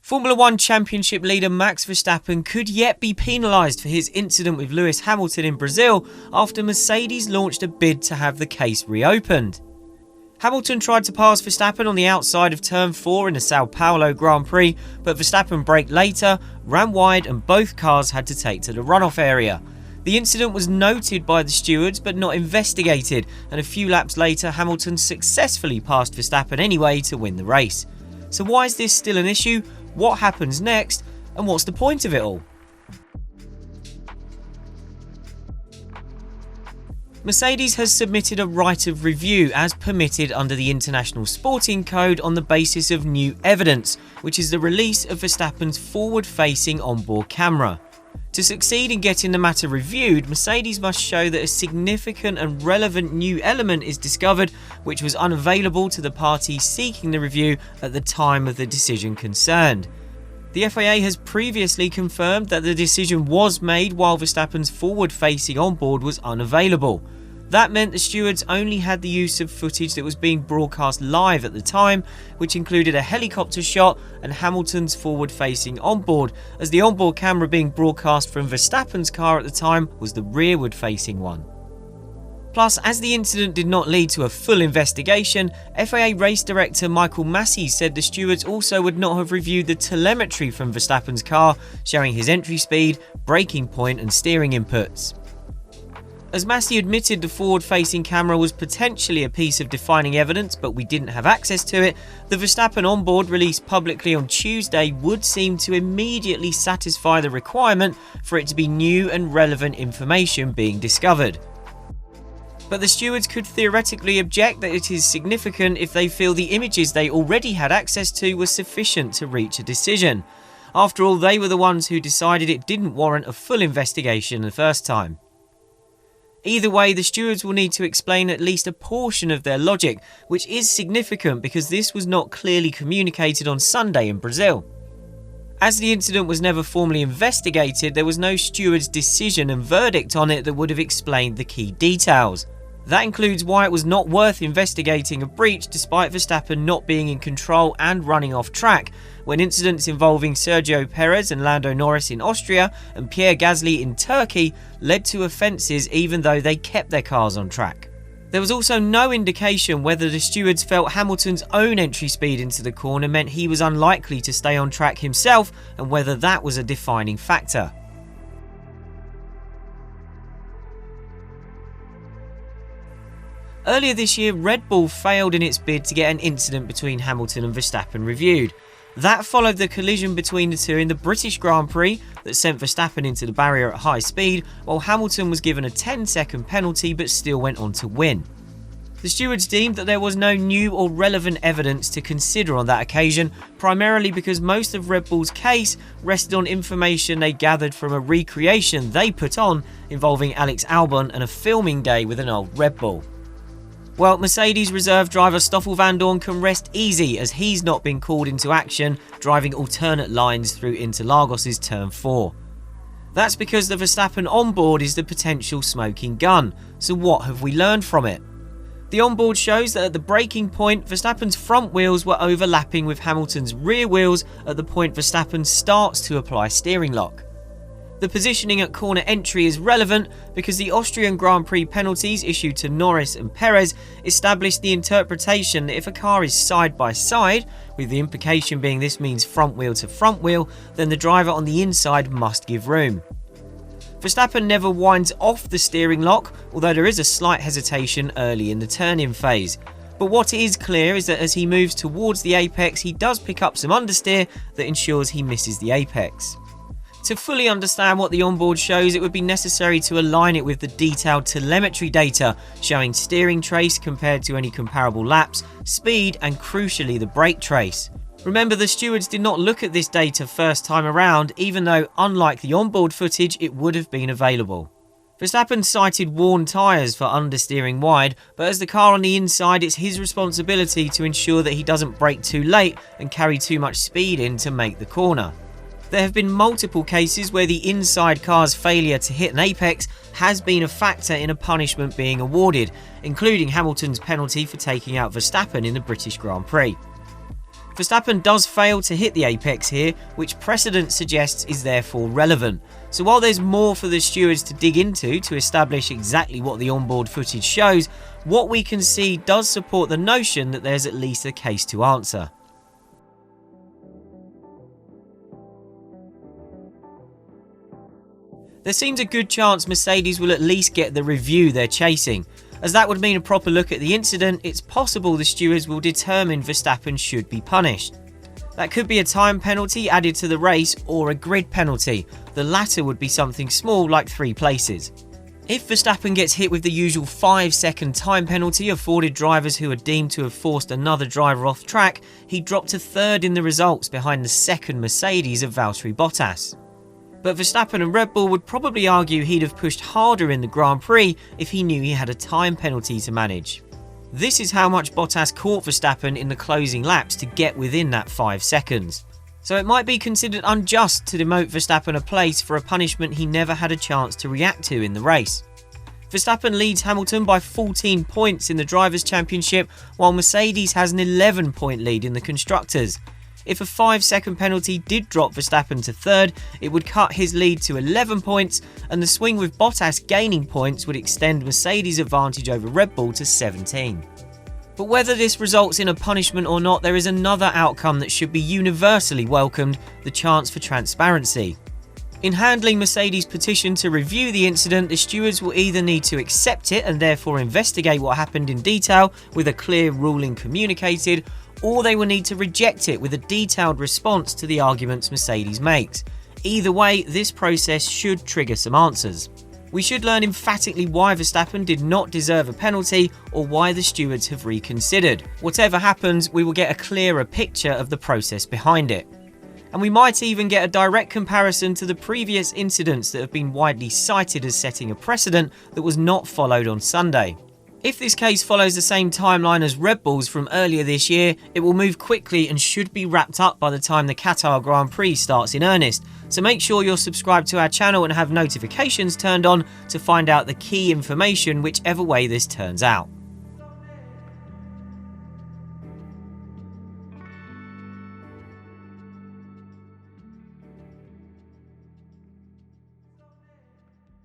Formula One Championship leader Max Verstappen could yet be penalised for his incident with Lewis Hamilton in Brazil after Mercedes launched a bid to have the case reopened. Hamilton tried to pass Verstappen on the outside of Turn 4 in the Sao Paulo Grand Prix, but Verstappen braked later, ran wide and both cars had to take to the runoff area. The incident was noted by the stewards but not investigated, and a few laps later Hamilton successfully passed Verstappen anyway to win the race. So why is this still an issue? What happens next? And what's the point of it all? Mercedes has submitted a right of review as permitted under the International Sporting Code on the basis of new evidence, which is the release of Verstappen's forward-facing onboard camera. To succeed in getting the matter reviewed, Mercedes must show that a significant and relevant new element is discovered which was unavailable to the parties seeking the review at the time of the decision concerned. The FIA has previously confirmed that the decision was made while Verstappen's forward-facing onboard was unavailable. That meant the stewards only had the use of footage that was being broadcast live at the time, which included a helicopter shot and Hamilton's forward-facing onboard, as the onboard camera being broadcast from Verstappen's car at the time was the rearward-facing one. Plus, as the incident did not lead to a full investigation, FIA race director Michael Massey said the stewards also would not have reviewed the telemetry from Verstappen's car, showing his entry speed, braking point and steering inputs. As Massey admitted the forward-facing camera was potentially a piece of defining evidence, but we didn't have access to it, the Verstappen onboard released publicly on Tuesday would seem to immediately satisfy the requirement for it to be new and relevant information being discovered. But the stewards could theoretically object that it is significant if they feel the images they already had access to were sufficient to reach a decision. After all, they were the ones who decided it didn't warrant a full investigation the first time. Either way, the stewards will need to explain at least a portion of their logic, which is significant because this was not clearly communicated on Sunday in Brazil. As the incident was never formally investigated, there was no steward's decision and verdict on it that would have explained the key details. That includes why it was not worth investigating a breach despite Verstappen not being in control and running off track, when incidents involving Sergio Perez and Lando Norris in Austria and Pierre Gasly in Turkey led to offences even though they kept their cars on track. There was also no indication whether the stewards felt Hamilton's own entry speed into the corner meant he was unlikely to stay on track himself, and whether that was a defining factor. Earlier this year, Red Bull failed in its bid to get an incident between Hamilton and Verstappen reviewed. That followed the collision between the two in the British Grand Prix that sent Verstappen into the barrier at high speed, while Hamilton was given a 10-second penalty but still went on to win. The stewards deemed that there was no new or relevant evidence to consider on that occasion, primarily because most of Red Bull's case rested on information they gathered from a recreation they put on involving Alex Albon and a filming day with an old Red Bull. Well, Mercedes reserve driver Stoffel Vandoorne can rest easy as he's not been called into action driving alternate lines through Interlagos' Turn 4. That's because the Verstappen onboard is the potential smoking gun, so what have we learned from it? The onboard shows that at the braking point, Verstappen's front wheels were overlapping with Hamilton's rear wheels at the point Verstappen starts to apply steering lock. The positioning at corner entry is relevant because the Austrian Grand Prix penalties issued to Norris and Perez established the interpretation that if a car is side by side, with the implication being this means front wheel to front wheel, then the driver on the inside must give room. Verstappen never winds off the steering lock, although there is a slight hesitation early in the turn-in phase. But what is clear is that as he moves towards the apex, he does pick up some understeer that ensures he misses the apex. To fully understand what the onboard shows, it would be necessary to align it with the detailed telemetry data showing steering trace compared to any comparable laps, speed and crucially the brake trace. Remember, the stewards did not look at this data first time around, even though unlike the onboard footage it would have been available. Verstappen cited worn tyres for understeering wide, but as the car on the inside, it's his responsibility to ensure that he doesn't brake too late and carry too much speed in to make the corner. There have been multiple cases where the inside car's failure to hit an apex has been a factor in a punishment being awarded, including Hamilton's penalty for taking out Verstappen in the British Grand Prix. Verstappen does fail to hit the apex here, which precedent suggests is therefore relevant. So while there's more for the stewards to dig into to establish exactly what the onboard footage shows, what we can see does support the notion that there's at least a case to answer. There seems a good chance Mercedes will at least get the review they're chasing. As that would mean a proper look at the incident, it's possible the stewards will determine Verstappen should be punished. That could be a time penalty added to the race or a grid penalty. The latter would be something small like 3 places. If Verstappen gets hit with the usual 5-second time penalty afforded drivers who are deemed to have forced another driver off track, he'd drop to 3rd in the results behind the 2nd Mercedes of Valtteri Bottas. But Verstappen and Red Bull would probably argue he'd have pushed harder in the Grand Prix if he knew he had a time penalty to manage. This is how much Bottas caught Verstappen in the closing laps to get within that 5 seconds. So it might be considered unjust to demote Verstappen a place for a punishment he never had a chance to react to in the race. Verstappen leads Hamilton by 14 points in the Drivers' Championship, while Mercedes has an 11-point lead in the Constructors. If a 5-second penalty did drop Verstappen to 3rd, it would cut his lead to 11 points, and the swing with Bottas gaining points would extend Mercedes' advantage over Red Bull to 17. But whether this results in a punishment or not, there is another outcome that should be universally welcomed: the chance for transparency. In handling Mercedes' petition to review the incident, the stewards will either need to accept it and therefore investigate what happened in detail with a clear ruling communicated, or they will need to reject it with a detailed response to the arguments Mercedes makes. Either way, this process should trigger some answers. We should learn emphatically why Verstappen did not deserve a penalty or why the stewards have reconsidered. Whatever happens, we will get a clearer picture of the process behind it. And we might even get a direct comparison to the previous incidents that have been widely cited as setting a precedent that was not followed on Sunday. If this case follows the same timeline as Red Bull's from earlier this year, it will move quickly and should be wrapped up by the time the Qatar Grand Prix starts in earnest. So make sure you're subscribed to our channel and have notifications turned on to find out the key information whichever way this turns out.